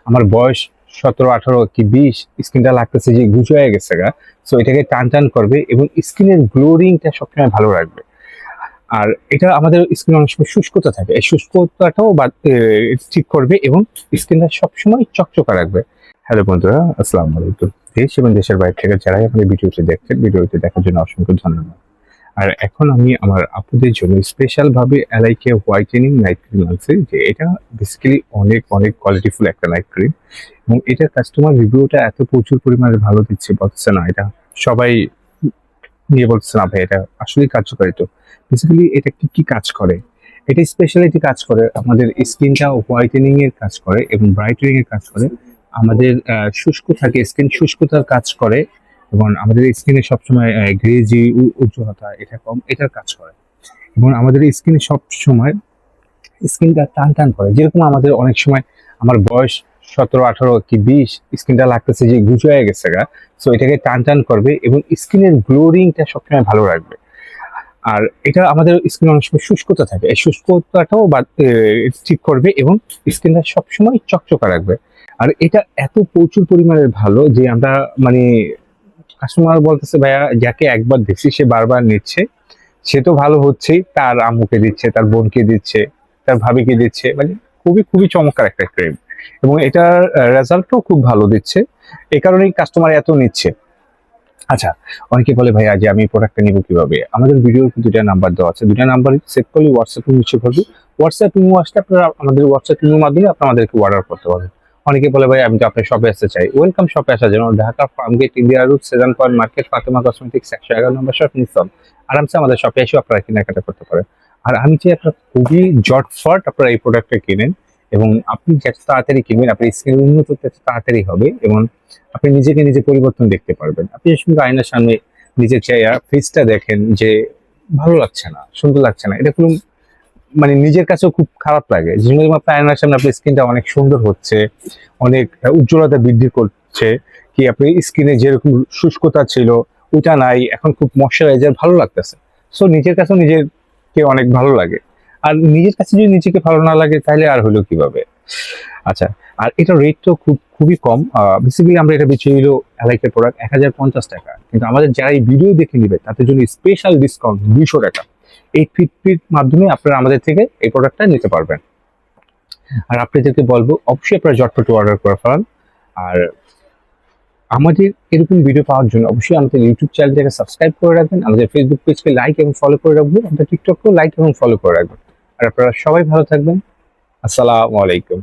আমার বয়স 17, 18 কি 20, স্কিনটা লাগতেছে যে ঘুচে হয়ে গেছে গা। সো এটাকে টান টান করবে এবং স্কিনের গ্লোরিংটা সবসময় ভালো রাখবে। আর এটা আমাদের স্কিন অনেক সময় শুষ্কতা থাকে, এই শুষ্কতাটাও ঠিক করবে এবং স্কিনটা সবসময় চকচকা রাখবে। হ্যালো বন্ধুরা, আসসালামু আলাইকুম। দেশ এবং দেশের বাইরে থেকে যারাই আমাদের ভিডিওটি দেখছেন, ভিডিওটি দেখার জন্য অসংখ্য ধন্যবাদ। আর এখন আমি আমার আপুদের জন্য স্পেশাল ভাবে এলআইকে হোয়াইটেনিং নাইট ক্রিম আনছি, যে এটা বেসিক্যালি অনেক অনেক কোয়ালিটিফুল একটা নাইট ক্রিম এবং এটার কাস্টমার রিভিউটা এত প্রচুর পরিমাণে ভালো দিচ্ছে, বলছে না এটা সবাই নিয়ে বলছে না ভাই এটা আসলেই কার্যকারী। তো বেসিক্যালি এটা কি কি কাজ করে, এটা স্পেশালিটি কাজ করে আমাদের স্কিনটা হোয়াইটেনিং এর কাজ করে এবং ব্রাইটেনিং এর কাজ করে। আমাদের শুষ্ক থাকে স্কিন, শুষ্কতার কাজ করে এবং আমাদের স্কিনে সবসময় গ্লেজি উজ্জ্বলতা এটা কম, এটার কাজ করে এবং আমাদের স্কিনে সবসময় স্কিনটা টান টান করে। যেরকম আমাদের অনেক সময় আমার বয়স 17, 18 কি 20, স্কিনটা লাগতেছে যে ঘুচে হয়ে গেছে গা। সো এটাকে টান টান করবে এবং স্কিনের গ্লোরিংটা সবসময় ভালো রাখবে। আর এটা আমাদের স্কিন অনেক সময় শুষ্কতা থাকে, এই শুষ্কতাটাও ঠিক করবে এবং স্কিনটা সবসময় চকচকা রাখবে। আর এটা এত প্রচুর পরিমাণের ভালো যে আমরা মানে কাস্টমার বলতেছে ভাইয়া যাকে একবার দেখছি সে বারবার নিচ্ছে, সে তো ভালো হচ্ছেই, তার আম্মুকে দিচ্ছে, তার বোনকে দিচ্ছে, তার ভাবিকে দিচ্ছে, মানে খুবই খুবই চমৎকার একটা ক্রিম এবং এটার রেজাল্টও খুব ভালো দিচ্ছে। এই কারণেই কাস্টমার এত নিচ্ছে। আচ্ছা, অনেকে বলে ভাইয়া যে আমি প্রোডাক্টটা নিব কিভাবে? আমাদের ভিডিওর দুইটা নাম্বার দেওয়া আছে, দুইটা নাম্বার সেভ করলে হোয়াটসঅ্যাপে নিশ্চয় করবে। হোয়াটসঅ্যাপ ইমো আসলে আপনারা আমাদের হোয়াটসঅ্যাপ ইমোর মাধ্যমে আপনারা আমাদেরকে অর্ডার করতে পারবেন। অনেকে বলে ভাই আমি তো আপনার শপে আসতে চাই, ওয়েলকাম শপে আসার জন্য। Dhaka Farmgate, India road, Shezan point market, Fatema cosmetics 111 নম্বর শপ নিসাম। আরামসে আমাদের শপে এসে আপনারা কেনাকাটা করতে পারেন। আর আমি চাই আপনারা খুবই জটফট আপনারা এই প্রোডাক্টটা কিনেন এবং আপনি যত তাড়াতাড়ি কিনবেন আপনার স্কিন উন্নত তত তাড়াতাড়ি হবে এবং আপনি নিজেকে নিজে পরিবর্তন দেখতে পারবেন। আপনি শুধু আয়নার সামনে নিজের চেহারা ফেসটা দেখেন যে ভালো লাগছে না, সুন্দর লাগছে না, এটা কোনো মানে নিজের কাছেও খুব খারাপ লাগে। যেরকম আপনার আয়নার সামনে আপনার স্কিনটা অনেক সুন্দর হচ্ছে, অনেক উজ্জ্বলতা বৃদ্ধি করছে, কি আপনি স্কিনে যেরকম শুষ্কতা ছিল ওটা নাই, এখন খুব ময়শ্চারাইজার ভালো লাগতেছে। সো নিজের কাছেও নিজেকে অনেক ভালো লাগে। আর নিজের কাছে যদি নিজেকে ভালো না লাগে তাহলে আর হলো কিভাবে? আচ্ছা, আর এটা রেটটাও খুবই কম। বেসিক্যালি আমরা এটা বেচে হলো এলাইকের প্রোডাক্ট 1050 টাকা, কিন্তু আমাদের যারা এই ভিডিও দেখে নিবে তাদের জন্য স্পেশাল ডিসকাউন্ট 200 টাকা। এই ফিটপির মাধ্যমে আপনারা আমাদের থেকে এই প্রোডাক্টটা নিতে পারবেন। আর আপনাদেরকে বলবো অবশ্যই আপনারা ঝটপট অর্ডার করে ফেলান। আর আমাদের এরকম ভিডিও পাওয়ার জন্য অবশ্যই আমাদের ইউটিউব চ্যানেলটাকে সাবস্ক্রাইব করে রাখবেন, আমাদের ফেসবুক পেজকে লাইক এবং ফলো করে রাখবেন, আমাদের টিকটককেও লাইক এবং ফলো করে রাখবেন। আর আপনারা সবাই ভালো থাকবেন। আসসালামু আলাইকুম।